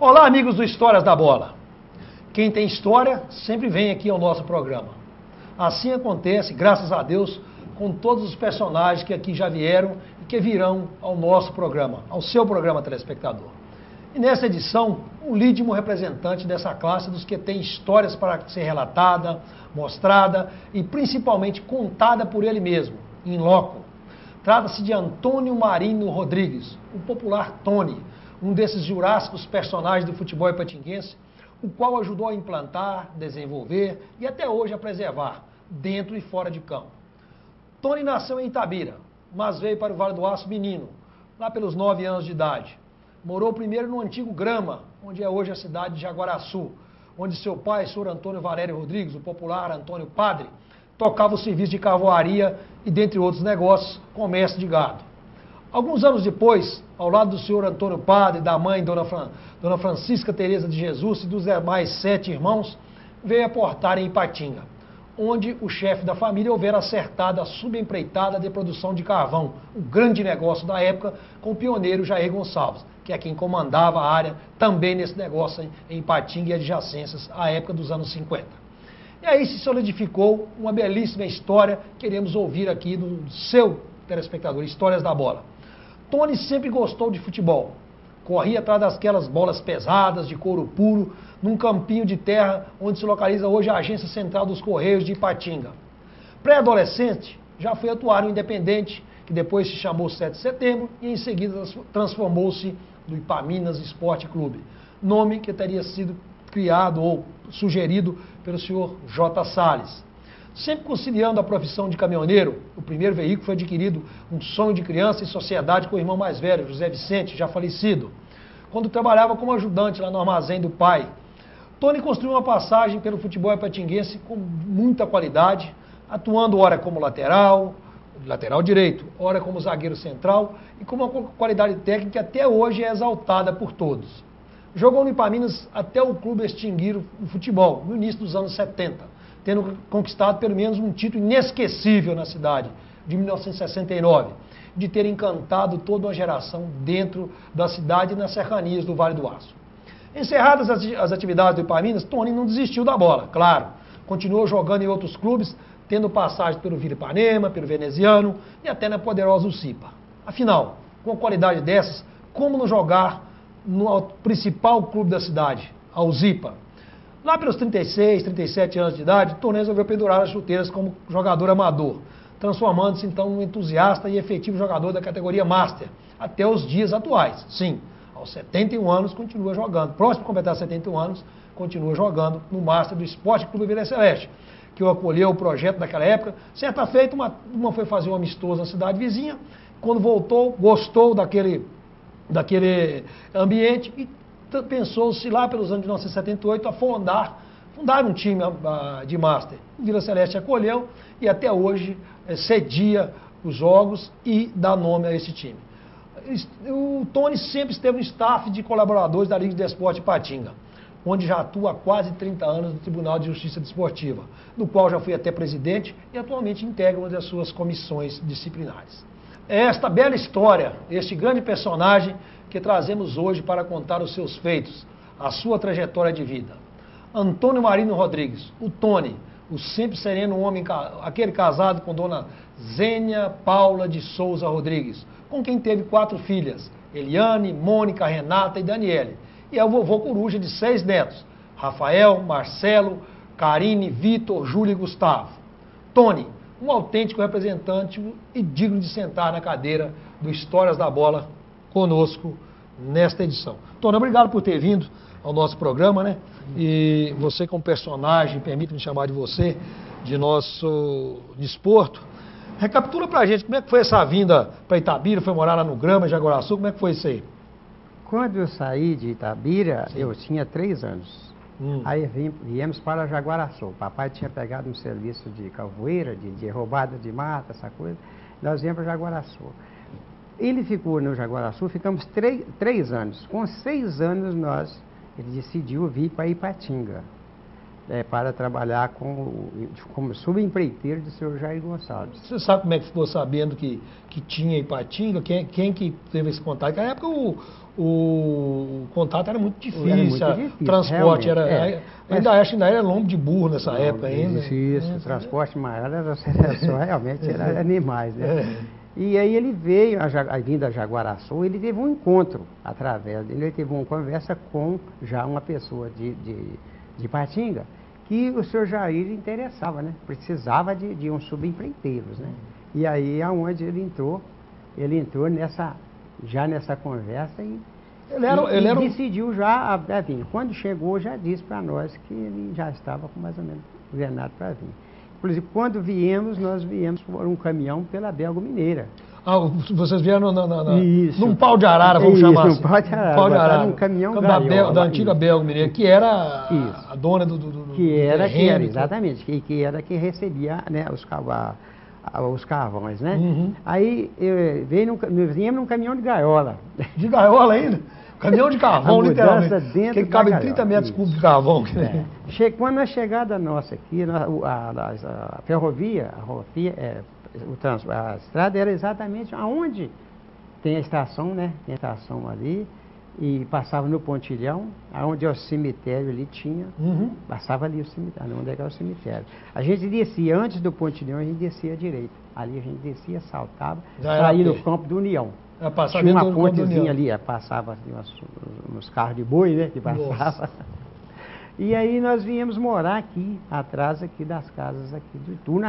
Olá, amigos do Histórias da Bola. Quem tem história sempre vem aqui ao nosso programa. Assim acontece, graças a Deus, com todos os personagens que aqui já vieram e que virão ao nosso programa, ao seu programa telespectador. E nessa edição, o lídimo representante dessa classe dos que tem histórias para ser relatada, mostrada e principalmente contada por ele mesmo, em loco. Trata-se de Antônio Marinho Rodrigues, o popular Tony, um desses jurássicos personagens do futebol ipatinguense, o qual ajudou a implantar, desenvolver e até hoje a preservar, dentro e fora de campo. Tony nasceu em Itabira, mas veio para o Vale do Aço menino, lá pelos 9 anos de idade. Morou primeiro no antigo Grama, onde é hoje a cidade de Jaguaraçu, onde seu pai, Sr. Antônio Valério Rodrigues, o popular Antônio Padre, tocava o serviço de carvoaria e, dentre outros negócios, comércio de gado. Alguns anos depois, ao lado do senhor Antônio Padre, da mãe Dona Francisca Teresa de Jesus e dos demais 7 irmãos, veio aportar em Ipatinga, onde o chefe da família houvera acertado a subempreitada de produção de carvão, um grande negócio da época, com o pioneiro Jair Gonçalves, que é quem comandava a área também nesse negócio em Ipatinga e adjacências à época dos anos 50. E aí se solidificou uma belíssima história que queremos ouvir aqui do seu telespectador, Histórias da Bola. Tony sempre gostou de futebol. Corria atrás daquelas bolas pesadas, de couro puro, num campinho de terra onde se localiza hoje a Agência Central dos Correios de Ipatinga. Pré-adolescente, já foi atuar no Independente, que depois se chamou 7 de Setembro e em seguida transformou-se no Ipaminas Esporte Clube, nome que teria sido criado ou sugerido pelo senhor J. Salles. Sempre conciliando a profissão de caminhoneiro, o primeiro veículo foi adquirido um sonho de criança em sociedade com o irmão mais velho, José Vicente, já falecido, quando trabalhava como ajudante lá no armazém do pai. Tony construiu uma passagem pelo futebol ipatinguense com muita qualidade, atuando ora como lateral direito, ora como zagueiro central e com uma qualidade técnica que até hoje é exaltada por todos. Jogou no Ipaminas até o clube extinguir o futebol, no início dos anos 70, tendo conquistado pelo menos um título inesquecível na cidade, de 1969, de ter encantado toda uma geração dentro da cidade e nas cercanias do Vale do Aço. Encerradas as atividades do Ipaminas, Tony não desistiu da bola, claro. Continuou jogando em outros clubes, tendo passagem pelo Vila Ipanema, pelo Veneziano e até na poderosa Ucipa. Afinal, com a qualidade dessas, como não jogar no principal clube da cidade, a Uzipa? Lá pelos 36, 37 anos de idade, Tony resolveu pendurar as chuteiras como jogador amador, transformando-se então num entusiasta e efetivo jogador da categoria Master, até os dias atuais. Sim, aos 71 anos continua jogando, próximo de completar 71 anos, continua jogando no Master do Esporte Clube Vila Celeste, que o acolheu o projeto daquela época. Certa feita, uma foi fazer um amistoso na cidade vizinha, quando voltou, gostou daquele ambiente e pensou-se lá pelos anos de 1978 a fundar um time de Master. O Vila Celeste acolheu e até hoje cedia os jogos e dá nome a esse time. O Tony sempre esteve no staff de colaboradores da Liga de Desporto de Ipatinga, onde já atua há quase 30 anos no Tribunal de Justiça Desportiva, no qual já foi até presidente e atualmente integra uma das suas comissões disciplinares. É esta bela história, este grande personagem que trazemos hoje para contar os seus feitos, a sua trajetória de vida. Antônio Marinho Rodrigues, o Tony, o sempre sereno homem, aquele casado com dona Zênia Paula de Souza Rodrigues, com quem teve 4 filhas, Eliane, Mônica, Renata e Daniele. E é o vovô coruja de 6 netos, Rafael, Marcelo, Karine, Vitor, Júlio e Gustavo. Tony, um autêntico representante e digno de sentar na cadeira do Histórias da Bola conosco nesta edição. Tony, obrigado por ter vindo ao nosso programa, né? E você como personagem, permite-me chamar de você, de nosso desporto. Recapitula pra gente como é que foi essa vinda para Itabira, foi morar lá no Grama, Jaguaraçu, como é que foi isso aí? Quando eu saí de Itabira, eu tinha 3 anos. Aí viemos para Jaguaraçu. Papai tinha pegado um serviço de calvoeira, de roubada de mata, essa coisa. Nós viemos para Jaguaraçu. Ele ficou no Jaguaraçu, ficamos 3 anos. Com 6 anos ele decidiu vir para Ipatinga. para trabalhar como subempreiteiro do senhor Jair Gonçalves. Você sabe como é que ficou sabendo que tinha Ipatinga? Quem que teve esse contato? Na época o contato era muito difícil, o transporte era... Ainda era lombo de burro nessa época ainda. Isso, o transporte maior era só realmente era animais, né? E aí ele veio, vindo a Jaguaraçu, ele teve um encontro através dele, ele teve uma conversa com já uma pessoa de Ipatinga, que o senhor Jair interessava, né? Precisava de uns subempreiteiros, né? E aí aonde ele entrou nessa conversa e decidiu já vir. Quando chegou, já disse para nós que ele já estava com mais ou menos governado para vir. Inclusive, quando nós viemos por um caminhão pela Belgo Mineira. Vocês vieram num pau de arara, vamos chamar assim. Num pau de arara. Num caminhão gaiola, da antiga Belgo Mineira, que era a dona do terreno. Exatamente, que era quem recebia, né, os carvões, né? Uhum. Aí viemos num caminhão de gaiola. De gaiola ainda? Caminhão de carvão, literalmente. Que cabe 30 metros cúbicos de carvão. Quando na chegada nossa aqui, a ferrovia, a estrada era exatamente aonde tem a estação, né? Tem a estação ali, e passava no pontilhão, aonde é o cemitério ali tinha, passava ali o cemitério, onde é que é o cemitério. A gente descia, antes do pontilhão, a gente descia à direita. Ali a gente descia, saltava, saía no campo do União. Tinha uma pontezinha ali, passava uns carros de boi, né, que passava. E aí nós viemos morar aqui, atrás aqui das casas aqui do Itu,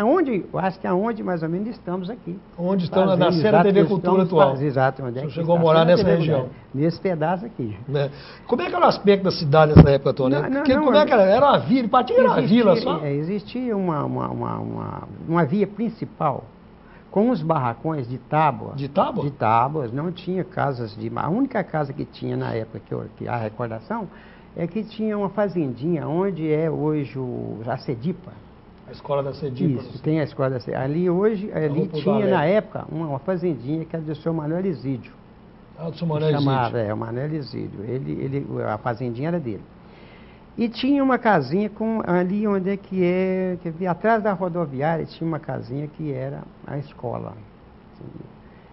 acho que aonde mais ou menos estamos aqui. Onde estamos, na Cera TV Cultura atual. Exato, onde é que chegou a morar nessa região. Nesse pedaço aqui. Né? Como é que era o aspecto da cidade nessa época, Tony? Como é que era? Era uma vila, Ipatinga era uma vila só? Existia uma via principal, com os barracões de tábua. De tábua? De tábuas, não tinha casas de... A única casa que tinha na época, que a recordação, é que tinha uma fazendinha, onde é hoje a Cedipa. A escola da Cedipa. Isso, tem a escola da Cedipa. Ali tinha na época uma fazendinha que era do seu Manuel Isídio. Do seu Manuel Isídio. O Manuel Isídio. A fazendinha era dele. E tinha uma casinha ali onde atrás da rodoviária tinha uma casinha que era a escola.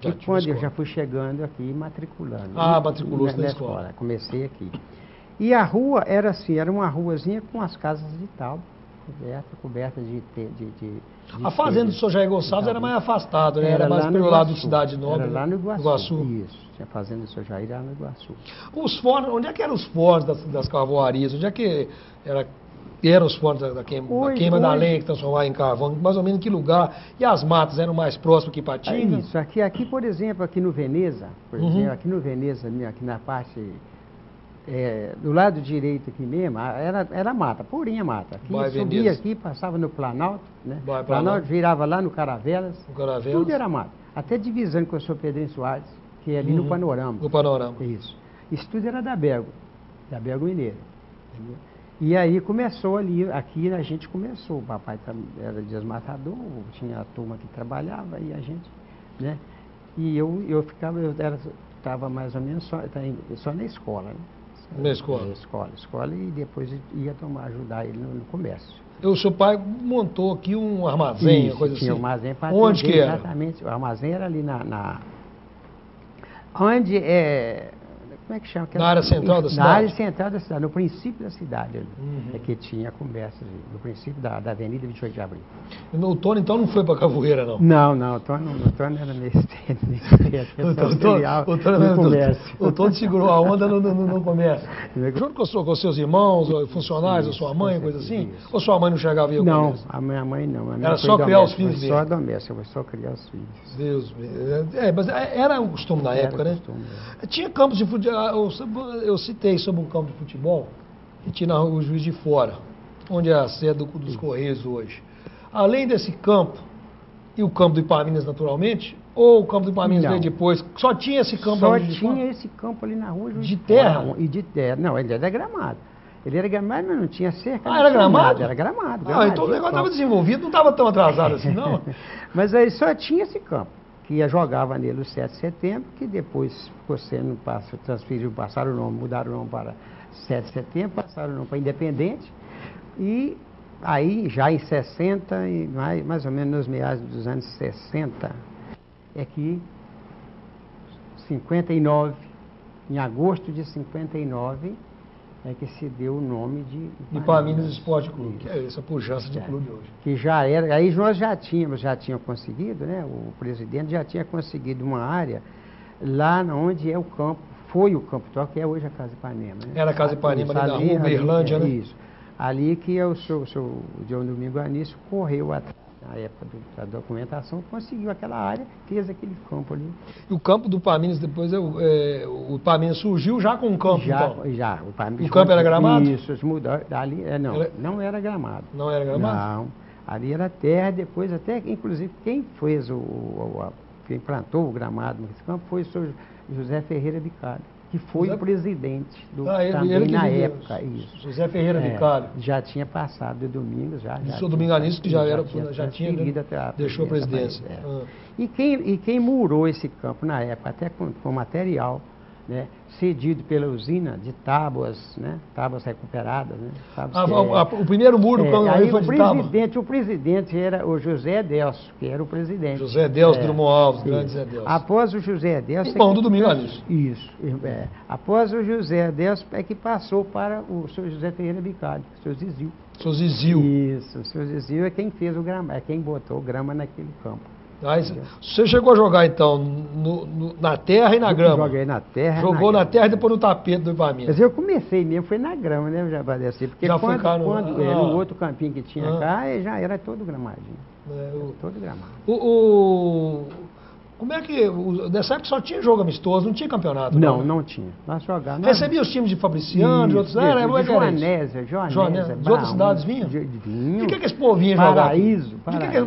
E quando eu já fui chegando aqui, matriculando. Matriculou-se na escola. Comecei aqui. E a rua era assim, era uma ruazinha com as casas de tábua, coberta de a fazenda do Sr. Jair Gonçalves era mais afastada, né? Era mais pelo lado do Cidade Nova. Era lá no Iguaçu. Isso, tinha a fazenda do Sr. Jair lá no Iguaçu. Os fornos, onde é que eram os fornos das carvoarias? Onde é que eram os fornos da queima da lenha que transformava em carvão? Mais ou menos em que lugar? E as matas eram mais próximas que Ipatinga? Isso, aqui, por exemplo, aqui no Veneza, aqui na parte... do lado direito aqui mesmo, era mata, purinha mata. Aqui subia aqui, passava no Planalto, né? Planalto virava lá no Caravelas. Tudo era mata. Até divisando com o senhor Pedrinho Soares, que é ali no Panorama. No Panorama. Isso. Isso tudo era da Belgo Mineira. Entendeu? E aí começou ali, aqui a gente começou. O papai era desmatador, tinha a turma que trabalhava e a gente, né? E eu estava mais ou menos só na escola, né? Na escola? Escola, e depois ia ajudar ele no comércio. O seu pai montou aqui um armazém, coisa tinha assim? Um armazém para onde que era? Exatamente, o armazém era ali onde é... Como é que chama? Na área central da cidade? Na área central da cidade, no princípio da cidade ali. É que tinha comércio ali, no princípio da Avenida 28 de Abril. O Tony, então, não foi para Cavoeira, não? Não, o Tony era nesse o Tony segurou a onda no comércio. Junto com os seus irmãos, funcionários, a sua mãe, coisa assim? Isso. Ou sua mãe não chegava e ia Não, a minha mãe não. Era só criar os filhos dele? Só doméstica, foi só criar os filhos. Deus meu. Mas era um costume na época, né? Tinha campos de futebol. Eu citei sobre um campo de futebol que tinha na rua Juiz de Fora, onde é a sede dos Correios hoje. Além desse campo, e o campo do Ipaminas naturalmente, ou o campo do Ipaminas veio depois, só tinha esse campo ali? Só tinha esse campo ali na rua Juiz de terra? E de terra. Não, ele era gramado. Ele era gramado, mas não tinha cerca. Era gramado? Era gramado. Então o negócio estava desenvolvido, não estava tão atrasado assim, não? Mas aí só tinha esse campo. Que jogava nele o 7 de setembro, que depois ficou sendo passaram o nome, mudaram o nome para 7 de setembro, passaram o nome para Independente, e aí já em 60, mais ou menos nos meados dos anos 60, é que 59, em agosto de 59, é que se deu o nome de Ipaminas Esporte Clube, que é essa pujança de clube hoje. Que já era, aí nós já tínhamos conseguido, né? O presidente já tinha conseguido uma área lá onde é o campo, foi o campo atual, que é hoje a Casa Ipanema. Né? Era a Casa Ipanema, ali na rua Uberlândia, né? Isso. Ali que o seu John Domingo Anísio correu atrás, na época da documentação, conseguiu aquela área, fez aquele campo ali. E o campo do Ipaminas, depois, o Ipaminas surgiu já com um campo, então? Já. O campo era gramado? Isso, mudou. Ali, não era gramado. Não era gramado? Não. Ali era terra, depois até, inclusive, quem fez quem plantou o gramado nesse campo foi o senhor José Ferreira Bicalho, que foi o presidente também na época. Isso. José Ferreira Bicalho. Já tinha passado do Domingos, o senhor Domingos Anísio, que já tinha deixou a presidência. E quem murou esse campo na época, até com material, né, cedido pela usina de tábuas, né, tábuas recuperadas. Né, o primeiro muro do campo aí foi de tábua? O presidente era o José Delcio, que era o presidente. José Delcio Drummond Alves, grande José Delcio. Após o José Delcio... Irmão do Domingos Anísio. Isso. Após o José Delcio é que passou para o senhor José Ferreira Bicalho, o senhor Zizil. O senhor Zizil. Isso, o senhor Zizil é quem fez o grama, é quem botou o grama naquele campo. Você chegou a jogar, então, na terra e na grama? Joguei na terra. Jogou na terra e depois no tapete do Ipaminas. Mas eu comecei mesmo, foi na grama, né, Jabareci? Porque já quando era o outro campinho que tinha cá, já era todo gramadinho. Todo gramado. Como é que... Nessa época só tinha jogo amistoso, não tinha campeonato? Não tinha. Nós jogávamos. Recebia os times de Fabriciano, de outros... Joanésia. De outras cidades vinham? Vinham. E o que esse povo vinha jogar? Paraíso.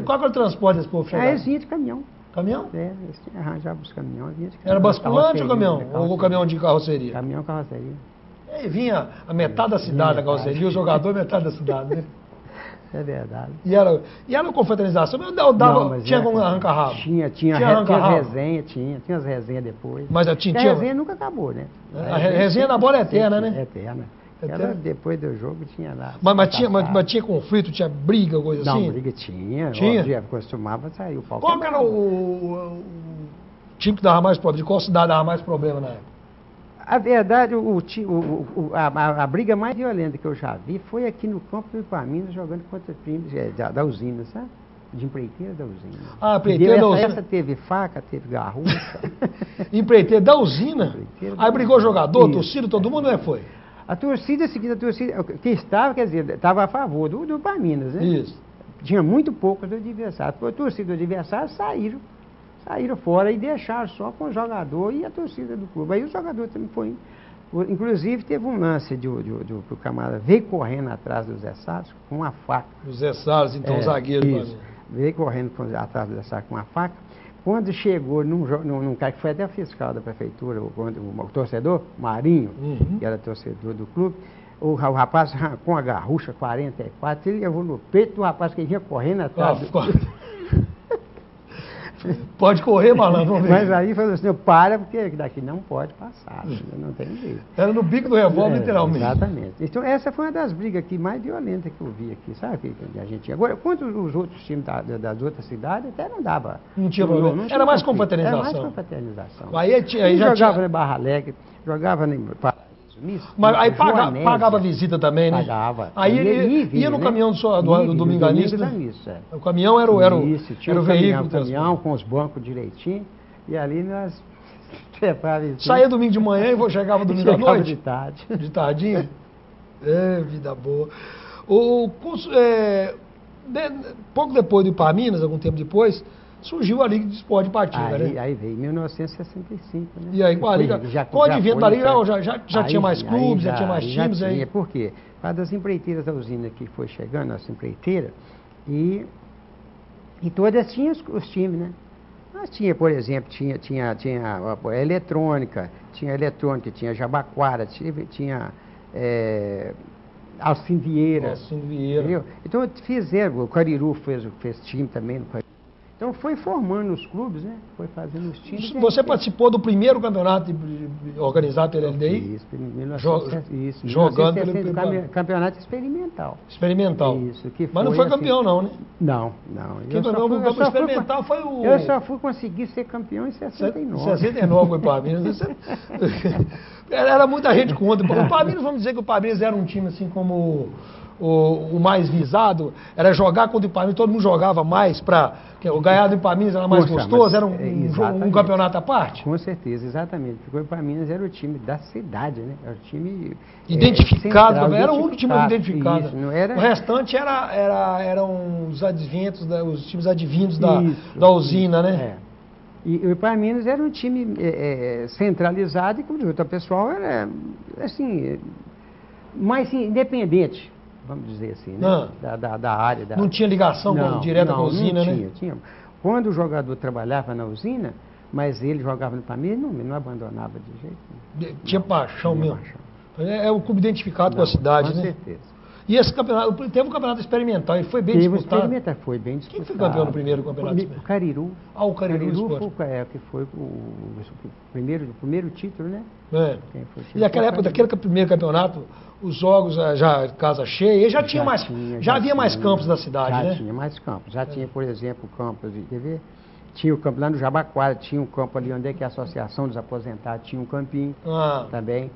Qual era o transporte desse povo chegar? Eles vinham de caminhão. Caminhão? Eles arranjavam os caminhões, vinha de caminhão. Era basculante ou caminhão? Ou caminhão de carroceria? Caminhão, carroceria. E vinha a metade da cidade da carroceria, o jogador metade da cidade, né? É verdade. E era confraternização? Tinha como arrancar rabo? Tinha resenha, tinha as resenhas depois. Mas a resenha nunca acabou, né? A resenha na bola é eterna, né? Eterna. Depois do jogo tinha lá. Mas tinha conflito, tinha briga, coisa assim? Não, briga tinha. Tinha? Costumava sair o pau. Qual que era o time que dava mais problema? De qual cidade dava mais problema na época? A verdade, a briga mais violenta que eu já vi foi aqui no campo do Ipaminas, jogando contra times da usina, sabe? De empreiteira da usina. Empreiteira da usina. Essa teve faca, teve garrucha. Empreiteira da usina? Aí brigou jogador, torcida, todo mundo, não foi? A torcida que estava, quer dizer, estava a favor do Ipaminas, né? Isso. Tinha muito pouco do adversário. A torcida do adversário saíram fora e deixaram só com o jogador e a torcida do clube. Aí o jogador também foi. Inclusive teve um lance do camarada, veio correndo atrás do Zé Salles com uma faca. O Zé Salles, então, o zagueiro. Isso. Veio correndo atrás do Zé Salles com uma faca. Quando chegou num cara que foi até fiscal da prefeitura, o torcedor, Marinho, que era torcedor do clube, o rapaz com a garrucha 44, ele levou no peito do rapaz que vinha correndo atrás. Pode correr, malandro, vamos ver. Mas aí falou assim, para, porque daqui não pode passar, não tem jeito. Era no bico do revólver, literalmente. Exatamente. Então essa foi uma das brigas aqui mais violentas que eu vi aqui, sabe? Que a gente tinha. Agora, quanto os outros times das outras cidades, até não dava. Não tinha problema. Era mais confraternização. Era mais confraternização. Aí já jogava na Barra Alegre, jogava em Mas aí pagava visita também, né? Pagava. Aí ia no caminhão do Domingos Anísio, né? O caminhão era o veículo. Caminhão com os bancos direitinho. E ali nós preparávamos. Saía domingo de manhã e chegava domingo à noite? De tarde. De tardinho? Vida boa. Pouco depois do Ipaminas, algum tempo depois, surgiu a Liga de Esporte de Patinga, né? Aí veio em 1965, né? E aí, com a Liga, com o advento da Liga, já tinha mais clubes, já tinha mais times aí? Por quê? Por causa das empreiteiras da usina que foi chegando, nossa empreiteira, e todas tinham os times, né? Nós tinha, por exemplo, tinha a eletrônica, tinha Jabaquara, tinha Alcim Vieira. Alcim Vieira. Entendeu? Então fizeram, o Cariru fez time também no Cariru. Então foi formando os clubes, né? Foi fazendo os times. Você participou do primeiro campeonato organizado pela LDI? Isso, isso. Jogando pelo campeonato experimental. Experimental. Isso, que foi, mas não foi campeão assim, não, né? Não. Quem ganhou o campeão experimental foi o... Eu só fui conseguir ser campeão em 69. 69 foi o Palmeiras. Era muita gente contra. O Palmeiras, vamos dizer que o Palmeiras era um time assim como... O mais visado era jogar contra o Palmeiras, todo mundo jogava mais para... O ganhar do Palmeiras era mais gostoso, era um campeonato à parte? Com certeza, exatamente. Porque o Palmeiras era o time da cidade, né? Era o time... Identificado, central, era o único time identificado. Isso, não era... O restante eram os adventos, os times advindos da usina, né? E o Palmeiras era um time centralizado e, como diz o pessoal, era, assim, mais independente. Vamos dizer assim, né? Da área. Não tinha ligação direta com a usina, não né? Tinha. Quando o jogador trabalhava na usina, mas ele jogava no Palmeiras, não abandonava de jeito nenhum. Tinha paixão mesmo. É o clube identificado com a cidade, né? Com certeza. E esse campeonato, teve um campeonato experimental e foi bem disputado? Foi bem disputado. Quem foi campeão no primeiro campeonato experimental? O Cariru. O Cariru que foi o primeiro título, né? E naquela época, daquele primeiro campeonato, os jogos já casa cheia, já havia mais campos da cidade, né? Já tinha mais campos. Já tinha, por exemplo, campos de TV. Tinha o campo lá no Jabaquara, tinha um campo ali onde é que a Associação dos Aposentados tinha um campinho também.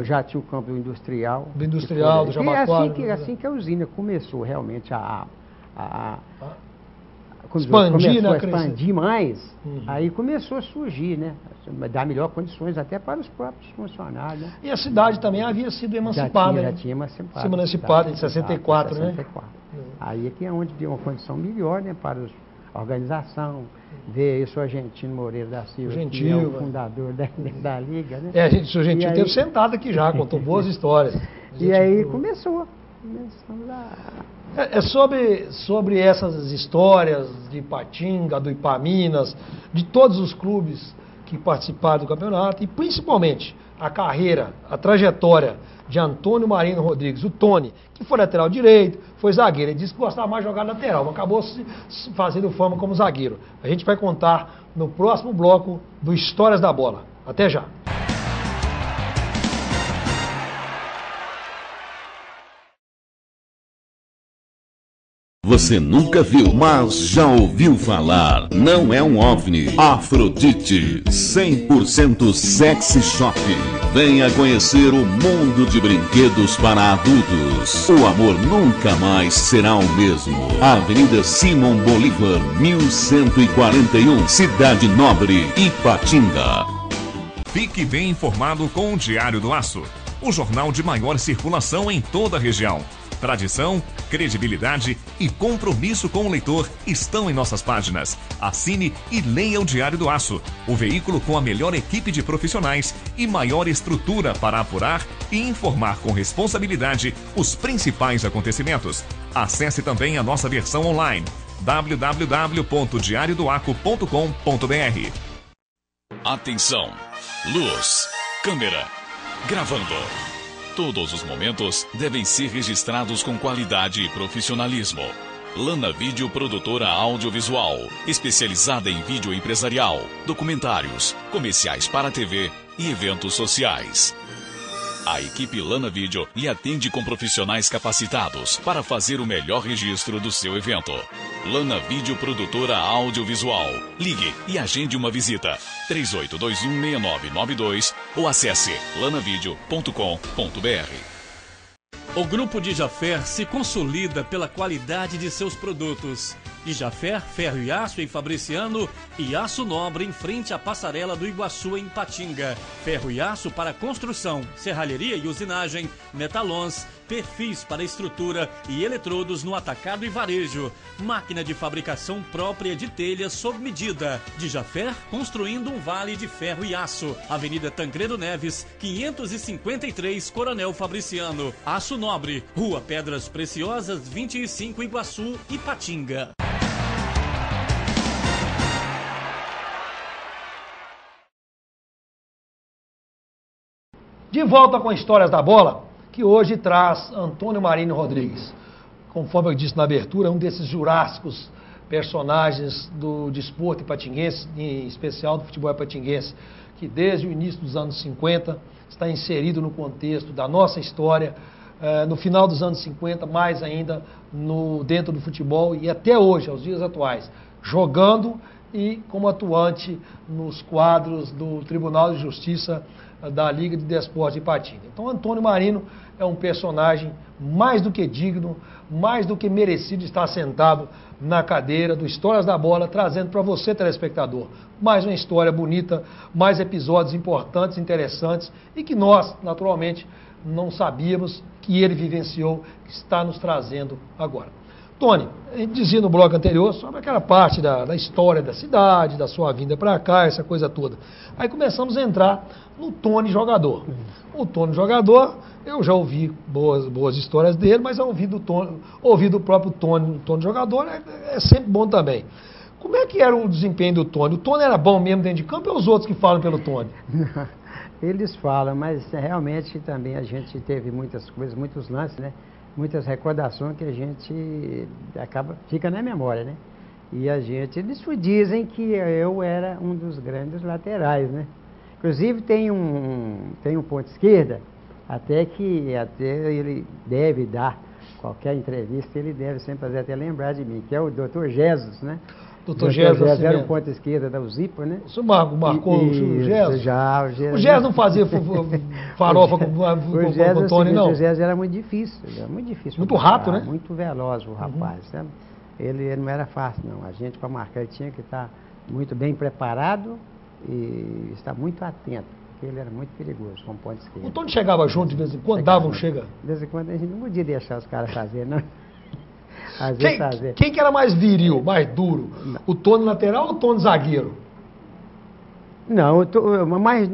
Já tinha o campo industrial. Do industrial, do Jabaquara. E assim que a usina começou realmente expandir mais, aí começou a surgir, né? Dar melhor condições até para os próprios funcionários. Né? E a cidade também havia sido emancipada. Já tinha emancipado. Se emancipada em 64, né? Aí é que é onde deu uma condição melhor, né, para a organização. Ver isso o Argentino Moreira da Silva, que é o fundador da Liga, né? O Gentil esteve sentado aqui já, contou boas histórias. E aí começamos lá. Sobre essas histórias de Ipatinga, do Ipaminas, de todos os clubes que participaram do campeonato e principalmente a carreira, a trajetória de Antônio Marino Rodrigues, o Tony, que foi lateral direito, foi zagueiro. Ele disse que gostava mais de jogar lateral, mas acabou fazendo fama como zagueiro. A gente vai contar no próximo bloco do Histórias da Bola. Até já! Você nunca viu, mas já ouviu falar. Não é um OVNI. Afrodite, 100% sexy shop. Venha conhecer o mundo de brinquedos para adultos. O amor nunca mais será o mesmo. Avenida Simão Bolívar, 1141, Cidade Nobre, Ipatinga. Fique bem informado com o Diário do Aço, o jornal de maior circulação em toda a região. Tradição, credibilidade e compromisso com o leitor estão em nossas páginas. Assine e leia o Diário do Aço, o veículo com a melhor equipe de profissionais e maior estrutura para apurar e informar com responsabilidade os principais acontecimentos. Acesse também a nossa versão online, www.diariodoaco.com.br. Atenção, luz, câmera, gravando. Todos os momentos devem ser registrados com qualidade e profissionalismo. Lana Vídeo Produtora Audiovisual, especializada em vídeo empresarial, documentários, comerciais para TV e eventos sociais. A equipe Lana Vídeo lhe atende com profissionais capacitados para fazer o melhor registro do seu evento. Lana Vídeo Produtora Audiovisual. Ligue e agende uma visita. 38216992 ou acesse lanavideo.com.br. O Grupo Dijafé se consolida pela qualidade de seus produtos. Dijafé, ferro e aço em Fabriciano e aço nobre em frente à passarela do Iguaçu em Ipatinga. Ferro e aço para construção, serralheria e usinagem, metalons, perfis para estrutura e eletrodos no atacado e varejo. Máquina de fabricação própria de telhas sob medida. Dijafé construindo um vale de ferro e aço. Avenida Tancredo Neves, 553, Coronel Fabriciano. Aço Nobre, Rua Pedras Preciosas, 25, Iguaçu, Ipatinga. De volta com Histórias da Bola, que hoje traz Antônio Marino Rodrigues. Conforme eu disse na abertura, um desses jurássicos personagens do desporto ipatinguense, em especial do futebol ipatinguense, que desde o início dos anos 50 está inserido no contexto da nossa história, no final dos anos 50, mais ainda dentro do futebol e até hoje, aos dias atuais, jogando e como atuante nos quadros do Tribunal de Justiça da Liga de Desportos de Ipatinga. Então, Antônio Marino é um personagem mais do que digno, mais do que merecido de estar sentado na cadeira do Histórias da Bola, trazendo para você, telespectador, mais uma história bonita, mais episódios importantes, interessantes e que nós, naturalmente, não sabíamos que ele vivenciou, que está nos trazendo agora. Tony, a gente dizia no bloco anterior sobre aquela parte da história da cidade, da sua vinda para cá, essa coisa toda. Aí começamos a entrar no Tony jogador. O Tony jogador, eu já ouvi boas histórias dele, mas ouvi do próprio Tony jogador é sempre bom também. Como é que era o desempenho do Tony? O Tony era bom mesmo dentro de campo ou os outros que falam pelo Tony? Eles falam, mas realmente também a gente teve muitas coisas, muitos lances, né? Muitas recordações que a gente fica na memória, né? E eles dizem que eu era um dos grandes laterais, né? Inclusive tem um ponto esquerda, até ele deve dar qualquer entrevista, ele deve sempre fazer até lembrar de mim, que é o Dr. Jesus, né? Dr. Jesus era um ponto esquerda da UZIPA, né? O senhor marcou o Jesus? Já, o Jesus não fazia farofa com o Tony, não? O Jesus era muito difícil. Muito rápido, né? Muito veloz o rapaz, sabe? Ele não era fácil, não. A gente, para marcar, ele tinha que estar muito bem preparado e estar muito atento, porque ele era muito perigoso, com ponto esquerdo. O Tony chegava junto de vez em quando? Dava um chega? De vez em quando a gente não podia deixar os caras fazerem, não. Quem que era mais viril, mais duro? O Tony lateral ou o Tony zagueiro? Não, o mais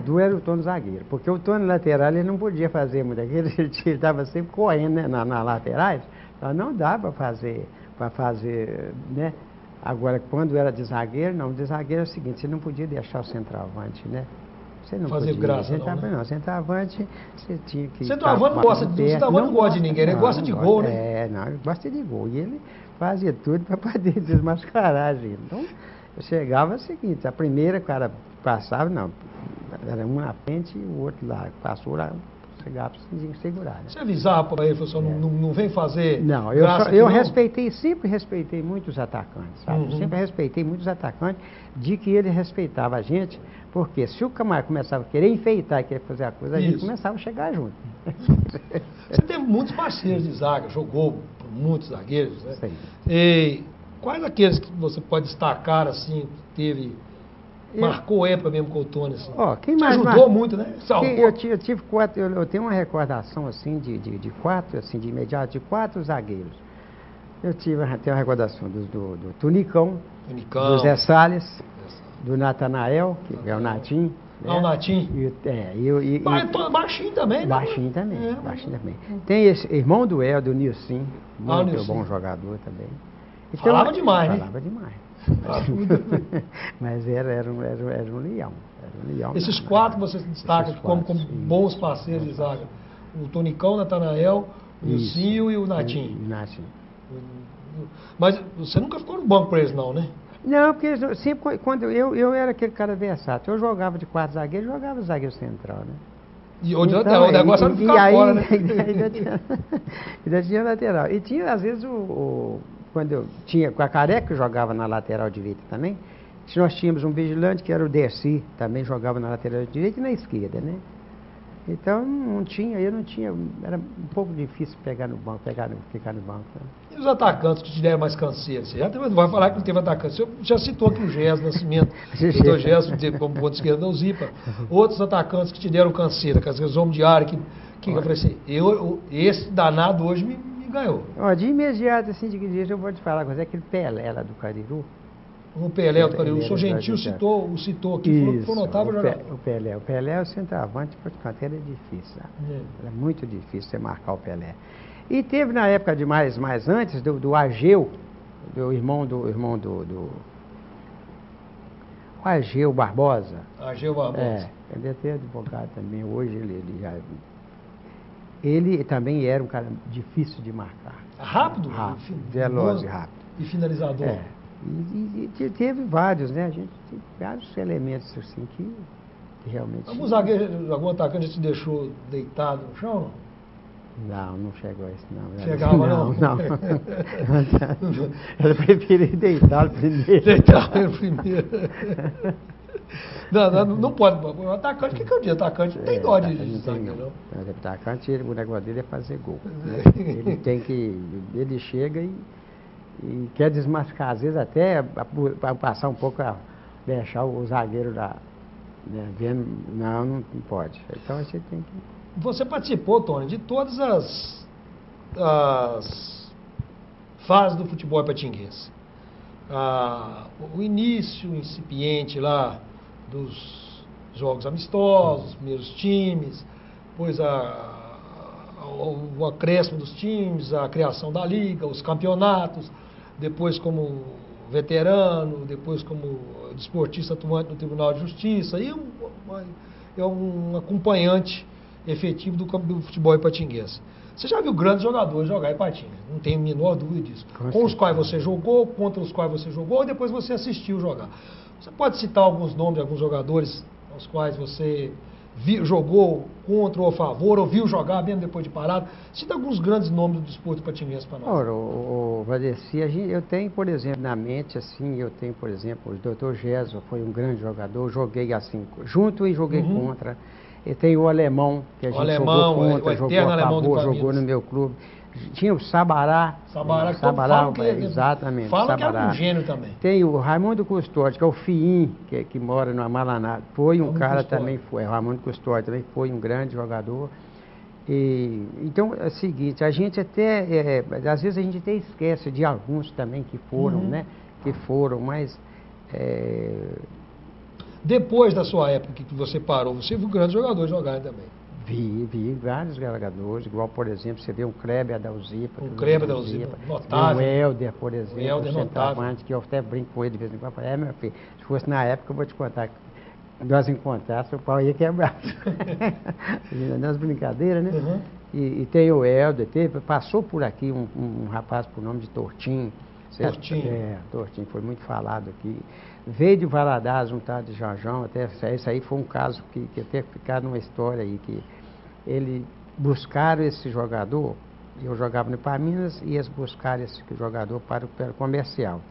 duro era o Tony zagueiro, porque o Tony lateral ele não podia fazer muito aquilo, ele estava sempre correndo, né, na laterais, então não dá para fazer, né? Agora, quando era de zagueiro, não, de zagueiro é o seguinte, você não podia deixar o centroavante, né? Você não fazer podia. Graça, não, centroavante, você tinha que... Centroavante não gosta de ninguém, ele gosta de gol, né? Não, ele gosta de gol. E ele fazia tudo para poder desmascarar a gente. Então, eu chegava o seguinte, a primeira, o cara passava, não, era um na frente e o outro lá, passou lá, chegava sem segurar. Né? Você avisava para ele, falou assim, não vem fazer... Não, eu sempre respeitei muito os atacantes, sabe? Sempre respeitei muito os atacantes, de que ele respeitava a gente, porque se o camarada começava a querer enfeitar e querer fazer a coisa, a gente começava a chegar junto. Você teve muitos parceiros de zaga, jogou por muitos zagueiros, né? Sim. E quais aqueles que você pode destacar, assim, marcou época mesmo com o Tony, assim? Quem mais ajudou muito, né? Eu tive quatro, eu tenho uma recordação, assim, de quatro, assim, de imediato, de 4 zagueiros. Eu tenho uma recordação do Tunicão, do Zé Salles, do Natanael, que é o Natim. Né? O Natim. Baixinho também, né? Baixinho também. Tem esse irmão do do Nilson, muito bom jogador também. Então, falava demais, né? Falava demais. Mas era um leão. Esses 4 você destaca como bons parceiros de zaga. O Tonicão, o Natanael, o Nilcinho e o Natim. Mas você nunca ficou no banco para eles, não, né? Não, porque sempre quando eu era aquele cara versátil. Eu jogava de 4 zagueiros, jogava zagueiro central, né? E o negócio era não ficar fora, né? Ainda tinha lateral. E tinha, às vezes, quando eu tinha, com a Careca, que jogava na lateral direita também, nós tínhamos um vigilante, que era o Dercy, também jogava na lateral direita e na esquerda, né? Então, eu não tinha, era um pouco difícil pegar no banco, ficar no banco. Né? E os atacantes que te deram mais canseira? Você já vai falar que não teve atacante. Você já citou aqui o Gés Nascimento, o Gés como ponto esquerdo da UZIPA. Outros atacantes que te deram canseira, que às vezes homem de área, que eu falei assim, esse danado hoje me ganhou. De imediato, assim, de que dia eu vou te falar, mas é aquele Pelé lá do Cariru. O Pelé do Cariru, o senhor Gentil citou aqui, falou que foi notável jogador. O Pelé é o centroavante, portanto, era difícil. Era muito difícil você marcar o Pelé. E teve na época de mais antes, do Ageu, do irmão do o Ageu Barbosa. Ageu Barbosa. Ele até advogado também, hoje ele também era um cara difícil de marcar. Rápido? Veloz e rápido. e finalizador. E teve vários, né? A gente teve vários elementos assim que realmente... Algum zagueiro, algum atacante te deixou deitado no chão? Não chegou a isso, não. Chegava, não? Não. Eu preferi deitar primeiro. Deitar primeiro. Não pode. O atacante, o que eu digo? Atacante não tem dó de zagueiro, não. O atacante, o negócio dele é fazer gol. Né? Ele tem que... Ele chega e quer desmascar, às vezes até para passar um pouco, deixar o zagueiro lá, né, vendo, não pode. Então a gente tem que... Você participou, Tony, de todas as fases do futebol ipatinguense. O início incipiente lá dos jogos amistosos, os primeiros times, depois o acréscimo dos times, a criação da liga, os campeonatos, depois como veterano, depois como desportista atuante no Tribunal de Justiça, e é um acompanhante efetivo do futebol ipatinguense. Você já viu grandes jogadores jogar Ipatinga, não tenho a menor dúvida disso. Com os quais você jogou, contra os quais você jogou, e depois você assistiu jogar. Você pode citar alguns nomes de alguns jogadores aos quais você jogou contra ou a favor, ou viu jogar mesmo depois de parado? Cita alguns grandes nomes do desporto ipatinguense para nós. Ora, Valdeci, eu tenho, por exemplo, na mente, assim, eu tenho, por exemplo, o Dr. Gesso foi um grande jogador, joguei assim, junto e joguei contra. E tem o alemão, que a gente jogou contra, jogou a favor, jogou no meu clube. Tinha o Sabará. Sabará, exatamente. Fala que era um gênio também. Tem o Raimundo Custódio, que é o Fiim, que mora no Amalaná. Foi um cara também, o Raimundo Custódio também foi um grande jogador. Então, é o seguinte, a gente até, às vezes a gente até esquece de alguns também que foram, né? Que foram, mas... Depois da sua época que você parou, você viu grandes jogadores jogarem também? Vi vários jogadores, igual, por exemplo, você vê um Kleber da Uzipa. O Kleber da Uzipa, notável. O Helder, por exemplo, o Helder centroavante, que eu até brinco com ele de vez em quando. Meu filho, se fosse na época, eu vou te contar, nós encontrássemos, o pau ia quebrar. Nas brincadeiras, né? E tem o Helder, passou por aqui um rapaz por nome de Tortinho. Tortinho. Tortinho, foi muito falado aqui. Veio de Valadares um tal de Janjão, até isso aí foi um caso que até ficar numa história aí, que ele buscaram esse jogador, eu jogava no Ipaminas, e eles buscaram esse jogador para o comercial,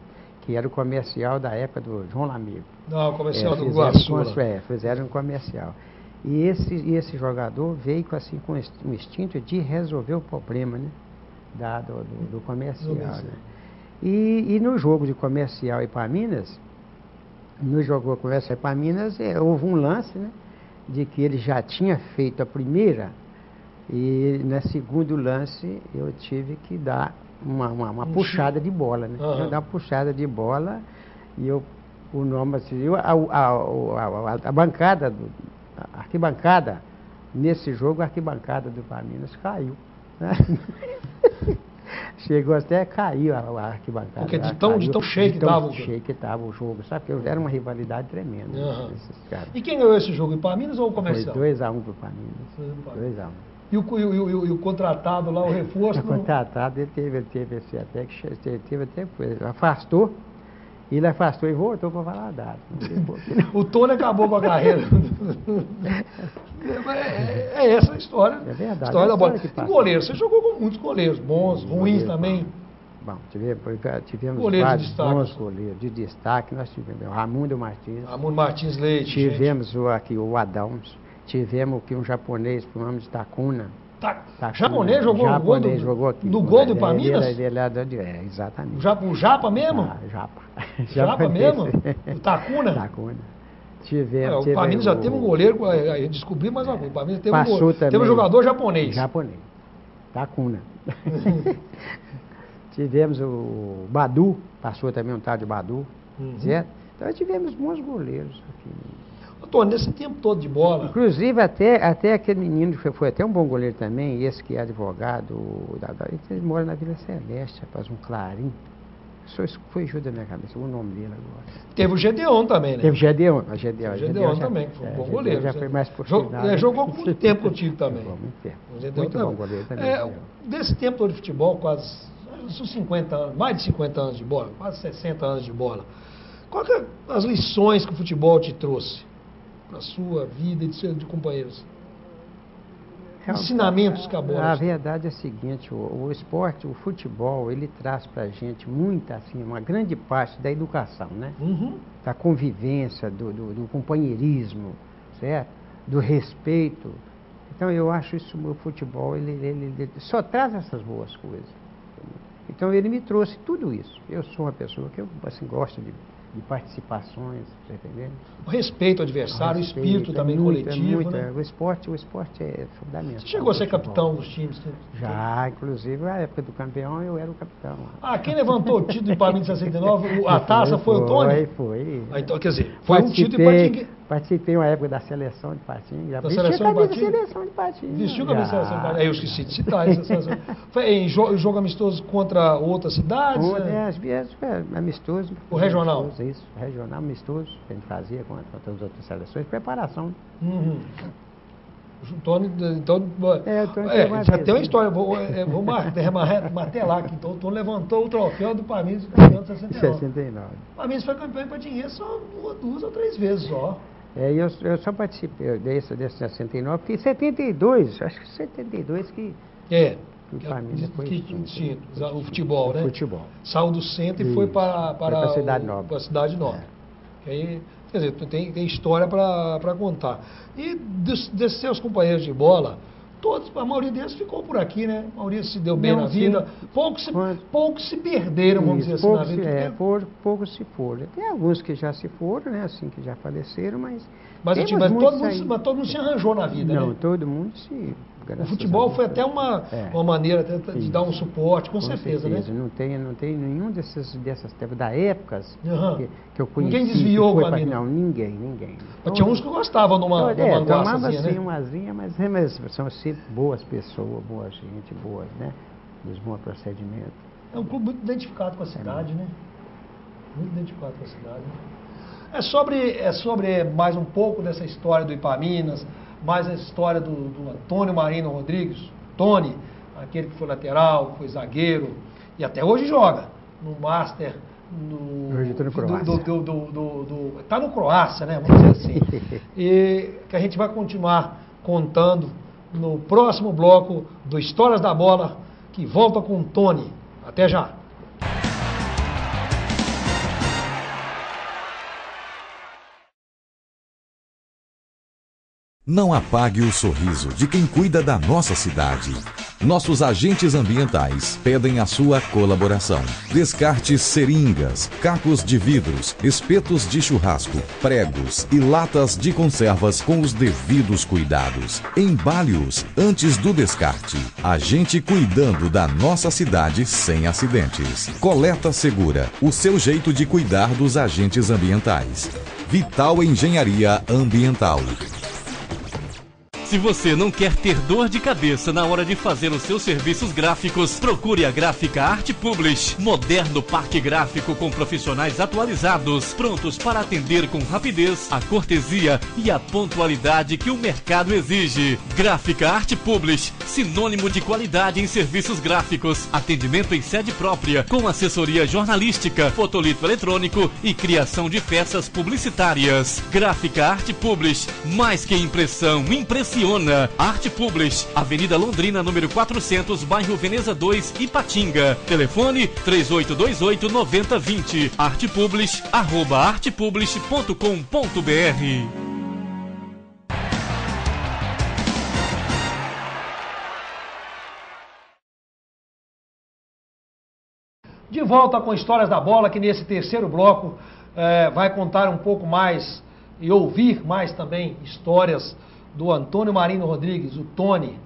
que era o comercial da época do João Lamigo. Não, o comercial do Iguaçu. Fizeram um comercial. E esse jogador veio assim, com um instinto de resolver o problema, né, do comercial. Né? E no jogo de comercial Ipaminas, houve um lance, né, de que ele já tinha feito a primeira, e no segundo lance eu tive que dar uma puxada de bola, né? Eu dar uma puxada de bola e o nome assim, a bancada, a arquibancada, nesse jogo a arquibancada do Ipaminas caiu, né? Chegou até a cair a arquibancada. Porque de tão cheio que estava o jogo. Cheio que estava o jogo, sabe? Porque era uma rivalidade tremenda. Esses caras. E quem ganhou esse jogo, o Ipaminas ou o comercial? Foi 2-1 pro Ipaminas. 2-1. E o contratado lá, o reforço? O contratado, ele teve afastou. Ele afastou e voltou para Valadares. O Tony acabou com a carreira. É essa a história. É verdade. História da bola. E goleiro, você jogou com muitos goleiros, bons, ruins também. Bom, tivemos goleiro vários de destaque. Bons goleiros de destaque. Nós tivemos o Raimundo Martins Leite. Tivemos o Adams. Tivemos aqui um japonês por nome de Takuna. Japonês jogou jogou aqui. No gol do Ipaminas? Exatamente. O Japa mesmo? Japa mesmo? O Takuna? Takuna. O Ipaminas já teve um goleiro, aí descobri mais uma coisa. O Ipaminas teve um jogador japonês. Takuna. Tivemos o Badu, passou também um tal de Badu. Certo? Então tivemos bons goleiros aqui. Tony, nesse tempo todo de bola... Inclusive, até aquele menino que foi até um bom goleiro também, esse que é advogado, ele mora na Vila Celeste, rapaz, um Clarim. Isso foi ajuda na minha cabeça, o nome dele agora. Teve o Gedeon também, né? Teve o Gedeon também, que foi um bom goleiro. Já foi mais profissional. Jogou muito tempo contigo também. Muito tempo. Muito bom goleiro também. Desse tempo todo de futebol, quase... são 50 anos, mais de 50 anos de bola, quase 60 anos de bola. Quais que as lições que o futebol te trouxe para a sua vida e de companheiros? Ensinamentos que a bola... A verdade é a seguinte, o esporte, o futebol, ele traz para a gente muita, assim, uma grande parte da educação, né? Da convivência, do companheirismo, certo? Do respeito. Então eu acho isso, o futebol, ele só traz essas boas coisas. Então ele me trouxe tudo isso. Eu sou uma pessoa que eu, assim, gosto de participações, você entendeu? O respeito ao adversário, o espírito também coletivo, né? O esporte é fundamental. Você chegou a ser capitão dos times? Já, inclusive, na época do campeão, eu era o capitão. Quem levantou o título do Ipatinga em 69, a taça foi o Tony? Foi. Então, quer dizer, foi um título do Ipatinga. Participei uma época da seleção de Ipatinga. Da seleção de Ipatinga? Vestiu a camisa da seleção de Ipatinga. Eu esqueci de citar essa seleção. Foi em jogo amistoso contra outras cidades? Amistoso. O regional? Isso, regional, amistoso, que a gente fazia contra as outras seleções, preparação. O Tony, então, já tem uma história, vou martelar aqui. Então, o Tony levantou o troféu do Palmeiras campeão de 69. O Palmeiras foi campeão em Ipatinga só 2 ou 3 vezes só. Eu só participei desse 69, porque em 72, acho que 72 que... O Palmeiras foi extinto. O futebol, né? O futebol. Saiu do centro e foi para a Cidade Nova. Para a Cidade Nova. Aí, quer dizer, tem história para contar. E desses seus companheiros de bola, a maioria deles ficou por aqui, né? A maioria se deu bem na vida. Poucos se perderam, vamos dizer assim, na vida. Poucos se foram. Tem alguns que já se foram, né? Assim, que já faleceram, mas todo mundo se arranjou na vida, né? Não, todo mundo se... O futebol foi até uma maneira de dar um suporte, com certeza, né? Não tem nenhum dessas da época que eu conheci. Ninguém desviou o caminho? Não, ninguém. Tinha uns que gostavam de uma tomava assim, né? umazinha, mas são sempre boas pessoas, boa gente, boas, né? Dos bons procedimentos. É um clube muito identificado com a cidade, né? Muito identificado com a cidade. É sobre mais um pouco dessa história do Ipaminas, mais a história do Antônio Marino Rodrigues, Tony, aquele que foi lateral, foi zagueiro, e até hoje joga no Master. Hoje está no Croácia. Está no Croácia, né? Vamos dizer assim. E que a gente vai continuar contando no próximo bloco do Histórias da Bola, que volta com o Tony. Até já! Não apague o sorriso de quem cuida da nossa cidade. Nossos agentes ambientais pedem a sua colaboração. Descarte seringas, cacos de vidros, espetos de churrasco, pregos e latas de conservas com os devidos cuidados. Embale-os antes do descarte. A gente cuidando da nossa cidade sem acidentes. Coleta Segura, o seu jeito de cuidar dos agentes ambientais. Vital Engenharia Ambiental. Se você não quer ter dor de cabeça na hora de fazer os seus serviços gráficos, procure a Gráfica Arte Publish. Moderno parque gráfico com profissionais atualizados, prontos para atender com rapidez, a cortesia e a pontualidade que o mercado exige. Gráfica Arte Publish, sinônimo de qualidade em serviços gráficos. Atendimento em sede própria, com assessoria jornalística, fotolito eletrônico e criação de peças publicitárias. Gráfica Arte Publish, mais que impressão, impressiona. Arte Publish, Avenida Londrina, número 400, bairro Veneza 2, Ipatinga. Telefone 3828-9020. Artepublish, @artepublish.com.br. De volta com Histórias da Bola, que nesse terceiro bloco vai contar um pouco mais e ouvir mais também histórias do Antônio Marino Rodrigues, o Tony,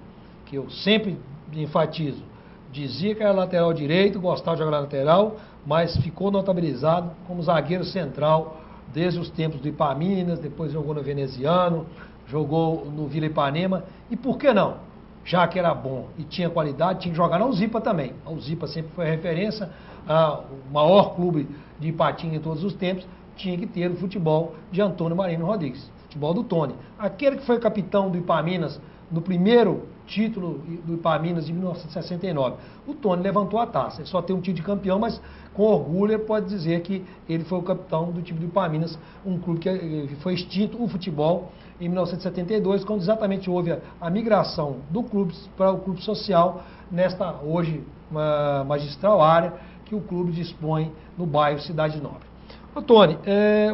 que eu sempre enfatizo. Dizia que era lateral direito, gostava de jogar lateral, mas ficou notabilizado como zagueiro central desde os tempos do Ipaminas, depois jogou no Veneziano, jogou no Vila Ipanema, e por que não? Já que era bom e tinha qualidade, tinha que jogar na Uzipa também. A Uzipa sempre foi a referência, o maior clube de Ipatinga em todos os tempos, tinha que ter o futebol de Antônio Marino Rodrigues. futebol do Tony. Aquele que foi capitão do Ipaminas no primeiro título do Ipaminas de 1969. O Tony levantou a taça. Ele só tem um título de campeão, mas com orgulho ele pode dizer que ele foi o capitão do time do Ipaminas, um clube que foi extinto o futebol em 1972, quando exatamente houve a migração do clube para o clube social, nesta hoje uma magistral área que o clube dispõe no bairro Cidade Nobre. Ô, Tony,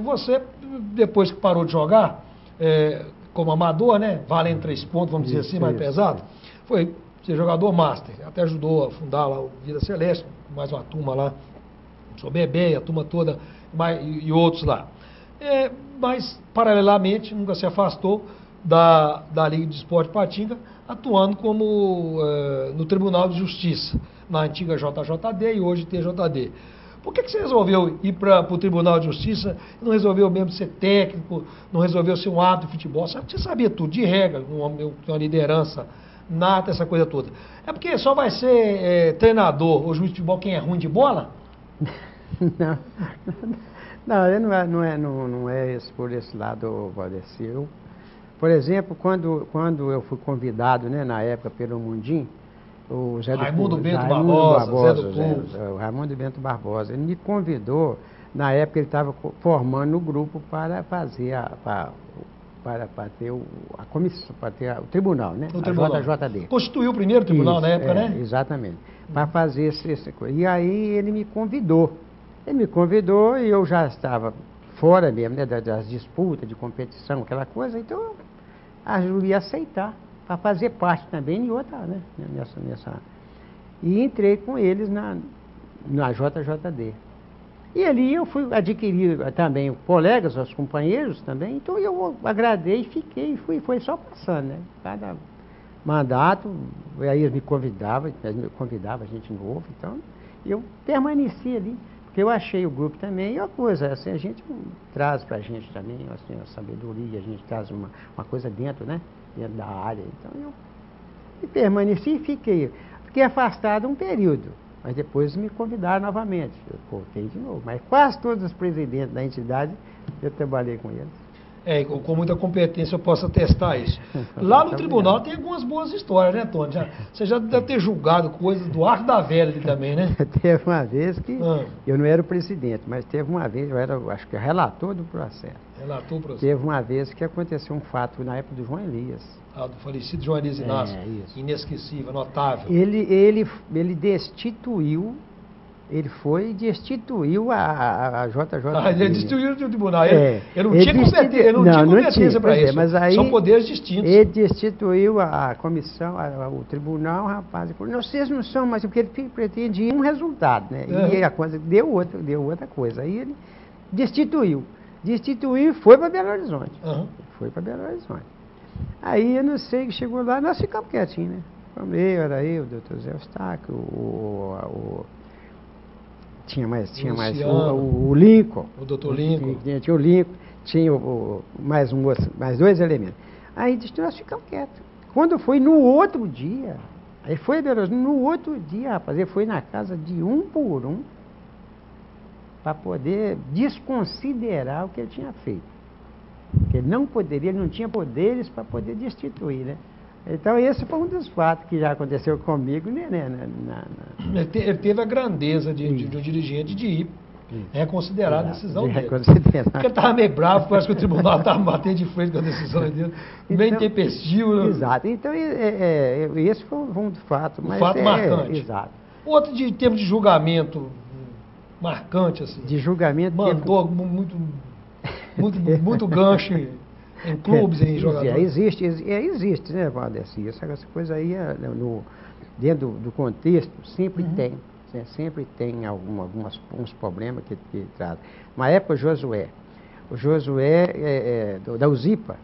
você, depois que parou de jogar, como amador, né, valendo 3 pontos, vamos dizer assim, mais pesado, foi ser jogador master, até ajudou a fundar lá o Vida Celeste, mais uma turma lá, o Bebê, a turma toda, e outros lá. Mas, paralelamente, nunca se afastou da Liga de Esporte Patinga, atuando como no Tribunal de Justiça, na antiga JJD e hoje TJD. Por que você resolveu ir para o Tribunal de Justiça e não resolveu mesmo ser técnico, não resolveu ser um árbitro de futebol? Você sabia tudo, de regra, uma liderança nata, essa coisa toda. É porque só vai ser treinador ou juiz de futebol quem é ruim de bola? Não é por esse lado, Valdeci. Por exemplo, quando eu fui convidado, né, na época pelo Mundim, o Raimundo Bento Barbosa, o Raimundo Bento Barbosa, ele me convidou, na época ele estava formando o grupo para fazer para ter a comissão, para ter o tribunal, né? O tribunal. JJD. Constituiu o primeiro tribunal na época, né? Exatamente. Para fazer essa coisa. E aí ele me convidou. Ele me convidou e eu já estava fora mesmo, né, das disputas de competição, aquela coisa, então eu ia aceitar para fazer parte também de outra, né, nessa. E entrei com eles na JJD. E ali eu fui adquirir também colegas, os companheiros também, então eu agradei e fiquei, foi só passando, né? Cada mandato, aí eles me convidavam, gente novo, então eu permaneci ali, porque eu achei o grupo também, e uma coisa, assim, a gente traz pra gente também, assim, a sabedoria, a gente traz uma coisa dentro, né? Dentro da área, então eu permaneci e fiquei afastado um período. Mas depois me convidaram novamente. Eu voltei de novo. Mas quase todos os presidentes da entidade, eu trabalhei com eles. Com muita competência eu posso atestar isso. Lá no tribunal tem algumas boas histórias, né, Tony? Você já deve ter julgado coisas do Arco da Velha ali também, né? Teve uma vez que eu não era o presidente, mas teve uma vez, eu era, acho que, relator do processo. Relator do processo. Teve uma vez que aconteceu um fato na época do João Elias. Do falecido João Elias Inácio. Inesquecível, notável. Ele destituiu, ele foi e destituiu a JJD. Ele destituiu o tribunal. Ele não tinha competência para isso. Mas aí, são poderes distintos. Ele destituiu a comissão, o tribunal, rapaz. Não, vocês não são, mas porque ele pretendia um resultado, né? E a coisa deu outra coisa. Aí ele destituiu e foi para Belo Horizonte. Foi para Belo Horizonte. Aí eu não sei, que chegou lá, nós ficamos quietinhos, né? Era eu, o doutor Zé Eustáquio, tinha mais o Lincoln. O doutor Lincoln. Tinha o Lincoln, tinha mais 2 elementos. Aí nós ficamos quietos. Quando foi no outro dia, aí foi no outro dia, rapaz, ele foi na casa de um por um para poder desconsiderar o que ele tinha feito. Porque ele não tinha poderes para poder destituir, né? Então esse foi um dos fatos que já aconteceu comigo, né? Ele teve a grandeza de um dirigente de ir reconsiderar a decisão dele. Porque ele estava meio bravo, parece que o tribunal estava batendo de frente com a decisão dele, bem intempestivo. Exato. Então esse foi um fato. Um fato marcante. Exato. Outro de termos de julgamento marcante, assim. De julgamento. Mandou muito gancho em clubes, em jogadores. Existe, né, Valdeci? Essa coisa aí, dentro do contexto, sempre tem. Sempre tem uns problemas que trazem. Na época, o Josué da UZIPA,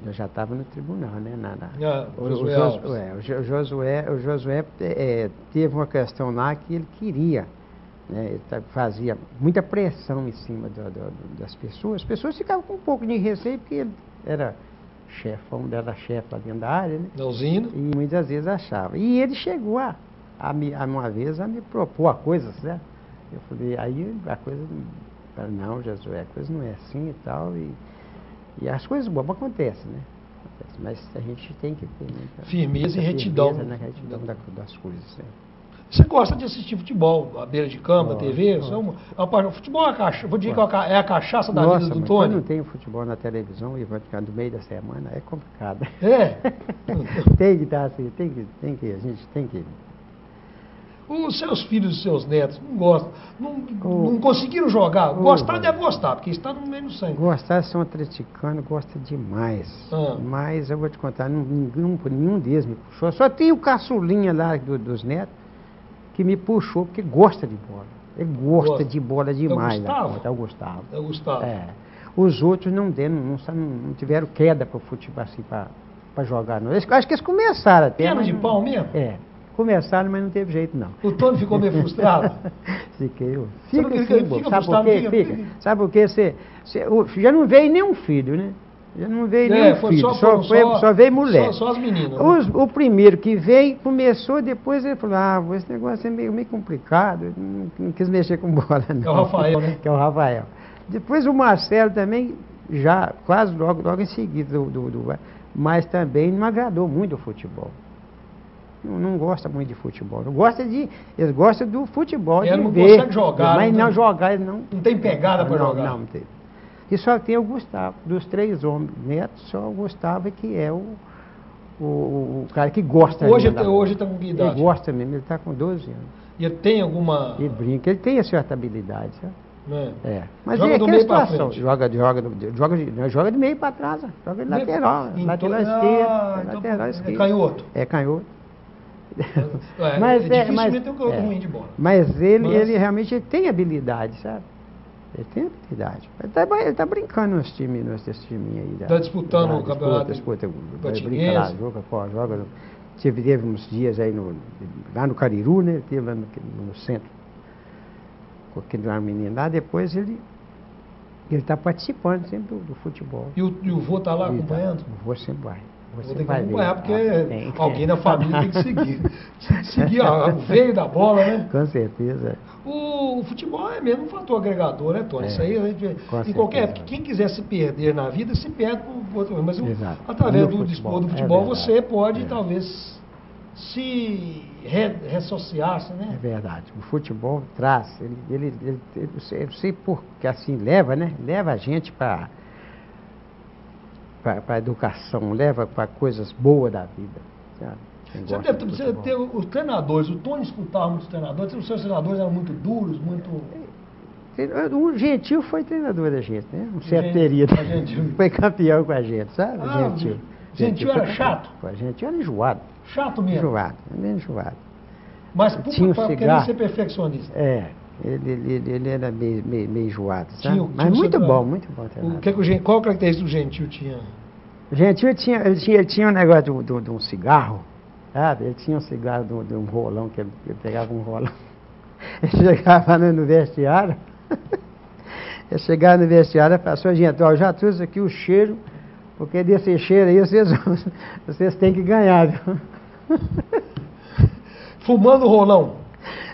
eu já estava no tribunal, né? O Josué teve uma questão lá que ele queria. Né, ele fazia muita pressão em cima das pessoas. As pessoas ficavam com um pouco de receio, porque ele era chefe lá dentro da área, né? Da usina. E muitas vezes achava. E ele chegou uma vez a me propor a coisa, certo? Eu falei, aí a coisa, não, Josué, a coisa não é assim e tal. E as coisas boas acontecem, né? Mas a gente tem que ter muita firmeza e retidão. Firmeza na retidão das coisas, né? Você gosta de assistir futebol, à beira de campo, a TV? O futebol é a cachaça da vida do mas Tony? quando não tem futebol na televisão e vai ficar no meio da semana, é complicado. É? Tem que estar assim, a gente tem que... Os seus filhos e os seus netos não gostam, não conseguiram jogar. Gostar deve gostar, porque está no meio do sangue. Gostar, são atleticanos, gosta demais. Mas eu vou te contar, nenhum deles me puxou. Só tem o caçulinha lá dos netos que me puxou, porque gosta de bola. Ele gosta de bola demais. É o Gustavo. É. Os outros não tiveram queda para o futebol assim, para jogar. Não. Acho que eles começaram até. Perna de pau mesmo? É. Começaram, mas não teve jeito, não. O Tony ficou meio frustrado? Fiquei. Fica. Sabe por quê? Você já não veio nenhum filho, né? Já não veio nenhum filho, só veio mulher. Só as meninas. O primeiro que veio, começou, depois ele falou, esse negócio é meio complicado, não quis mexer com bola, não. É o Rafael, né? Que é o Rafael. Depois o Marcelo também, já quase logo em seguida, mas também não agradou muito o futebol. Não gosta muito de futebol. Eles gostam do futebol. Ele não ver, consegue jogar. Mas não jogar, ele não. Não tem pegada para jogar. Não tem. E só tem o Gustavo. Dos 3 homens netos, só o Gustavo que é o cara que gosta. Hoje está com que idade? Ele gosta mesmo, ele está com 12 anos. E ele tem alguma... Ele brinca, ele tem a certa habilidade, sabe? Mas joga do meio para frente. Joga de meio para trás, joga de lateral. Lateral esquerdo, lateral esquerdo. É canhoto? É canhoto. Dificilmente tem um canhoto ruim de bola. Mas ele realmente tem habilidade, sabe? Ele tem habilidade. Ele tá brincando nesse time aí. Está disputando o campeonato? Disputa, brinca lá, joga. Teve uns dias aí lá no Cariru, né? Teve lá no centro. Porque lá no menino lá, depois ele está participando sempre do futebol. E o vô está lá acompanhando? O vô sempre vai. Você tem que acompanhar, porque alguém na família tem que seguir. Seguir o veio da bola, né? Com certeza. O futebol é mesmo um fator agregador, né, Tony? Isso aí, quem quiser se perder na vida, se perde por outro. Mas através do futebol, você pode talvez se ressociar-se, né? É verdade. O futebol traz, eu sei porque assim leva, né? Leva a gente para a educação, leva para coisas boas da vida. Sabe? Você deve ter os treinadores, o Tony escutava muitos treinadores, os seus treinadores eram muito duros, muito... O Gentil foi treinador da gente, né? Um certo período. Foi campeão com a gente, sabe? Gentil era chato? O Gentil era enjoado. Chato mesmo? Enjoado. Mas por querer ser perfeccionista? Ele era meio enjoado, sabe? Mas muito bom treinador. Qual a característica do Gentil tinha? O Gentil ele tinha um negócio de um cigarro, sabe? Ele tinha um cigarro de um rolão, que ele pegava um rolão. Ele chegava no vestiário, e falava, senhor Gentil, eu já trouxe aqui o cheiro, porque desse cheiro aí vocês têm que ganhar, viu? Fumando rolão.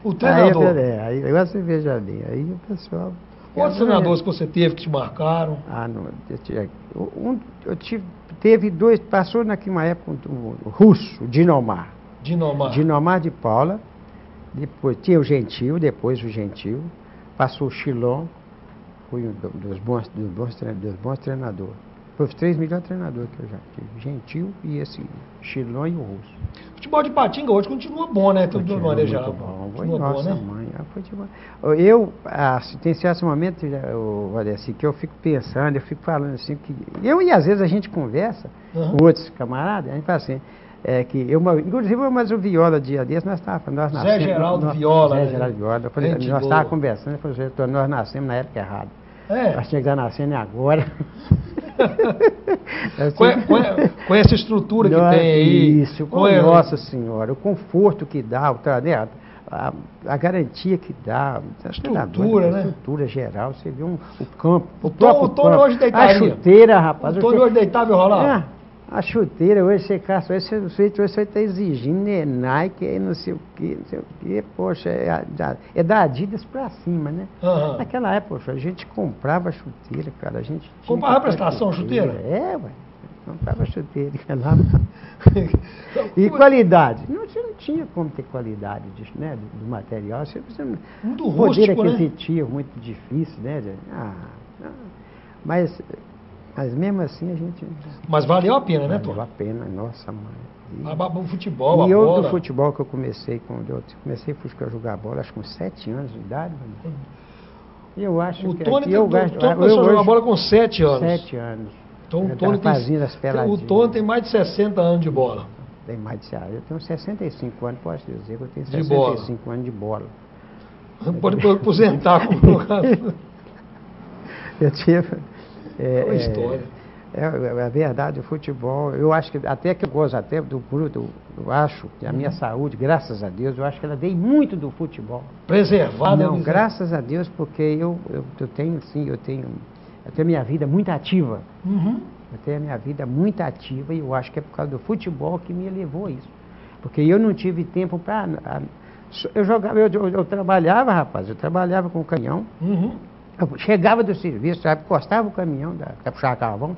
O treinador. Aí agora você veja bem, aí o pessoal... Outros treinadores que você teve que te marcaram? Teve 2, passou naquela época o russo, Dinomar de Paula, depois tinha o Gentil, passou o Chilon, foi um dos bons treinadores. Foi os 3 melhores treinadores que eu já tive. Gentil e esse Chilon e o russo. Futebol de Patinga hoje continua bom, né? Tudo de uma maneira geral. Nossa mãe, futebol. Eu, tem certos momentos, assim, que eu fico pensando, eu fico falando assim, que e às vezes a gente conversa com outros camaradas, a gente fala assim, inclusive o Viola, dia desse, nós estávamos... Zé Geraldo Viola. Nós estávamos conversando, ele falou, nós nascemos na época errada. Nós tínhamos que estar nascendo agora. Com essa estrutura que tem aí. Isso, Nossa Senhora, o conforto que dá, a garantia que dá. A estrutura, né? A estrutura geral, você vê o campo, o Tony hoje deitaria. A chuteira, rapaz. O Tony hoje deitava e rolava? A chuteira, hoje você caça, hoje você está exigindo Nike, não sei o quê, poxa, é da Adidas pra cima, né? Uhum. Naquela época, poxa, a gente comprava chuteira, cara, a gente... Comprava a prestação chuteira? É, ué, comprava chuteira, lá. E qualidade? Você não tinha como ter qualidade né, do material, você não... Muito poder rústico, aquisitivo, né? Muito difícil, né? Mas mesmo assim a gente... Mas valeu a pena, né, Tony? Valeu a pena, nossa, mãe. O futebol, e a bola... do futebol que eu comecei, quando eu comecei a jogar bola, acho que com 7 anos de idade, mano. Eu acho o que... Tony aqui, começou a jogar bola com 7 anos. 7 anos. Então o Tony tem mais de 60 anos de bola. Tem mais de 60 anos. Eu tenho 65 anos, posso dizer que eu tenho de 65 anos de bola. Pode aposentar com o Eu tive... uma história. É verdade, o futebol, eu acho que, até que eu gosto até do bruto, eu acho que a minha saúde, graças a Deus, eu acho que ela dei muito do futebol. Preservada? Não, graças a Deus, porque eu tenho, assim, eu tenho a minha vida muito ativa. Uhum. Eu tenho a minha vida muito ativa e eu acho que é por causa do futebol que me levou a isso. Porque eu não tive tempo para... Eu jogava, eu trabalhava, rapaz, eu trabalhava com canhão. Uhum. Eu chegava do serviço, sabe, encostava o caminhão, da puxar carvão,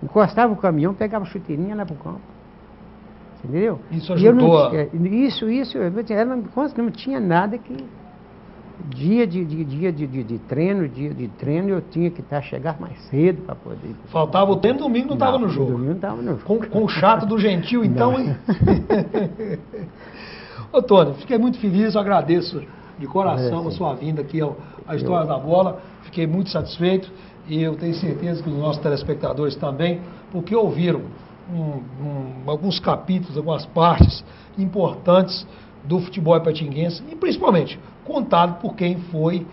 encostava o caminhão, pegava a chuteirinha lá pro campo. Entendeu? Isso ajudou? Não tinha nada que... Dia de treino, eu tinha que chegar mais cedo para poder... Faltava o treino, domingo não estava no jogo. Domingo não estava no jogo. Com o chato do Gentil, então, hein? Ô, Tony, fiquei muito feliz, eu agradeço de coração a sua vinda aqui à História da Bola. Fiquei muito satisfeito e eu tenho certeza que os nossos telespectadores também, porque ouviram alguns capítulos, algumas partes importantes do futebol ipatinguense e principalmente contado por quem foi,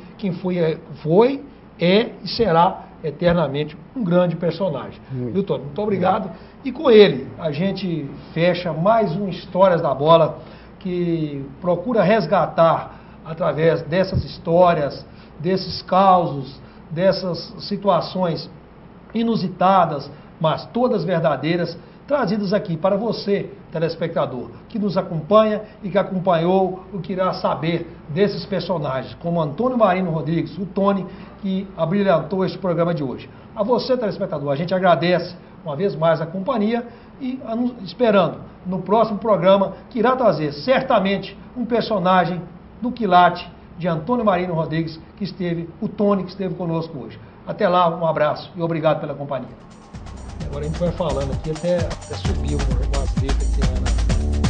é e será eternamente um grande personagem. Viu, Tony? Muito obrigado. E com ele a gente fecha mais um Histórias da Bola que procura resgatar através dessas histórias, desses causos, dessas situações inusitadas, mas todas verdadeiras, trazidas aqui para você, telespectador, que nos acompanha e que acompanhou o que irá saber desses personagens, como Antônio Marino Rodrigues, o Tony, que abrilhantou este programa de hoje. A você, telespectador, a gente agradece uma vez mais a companhia e esperando no próximo programa, que irá trazer certamente um personagem do quilate de Antônio Marino Rodrigues, o Tony, que esteve conosco hoje. Até lá, um abraço e obrigado pela companhia. Agora a gente vai falando aqui até subir umas letras que tem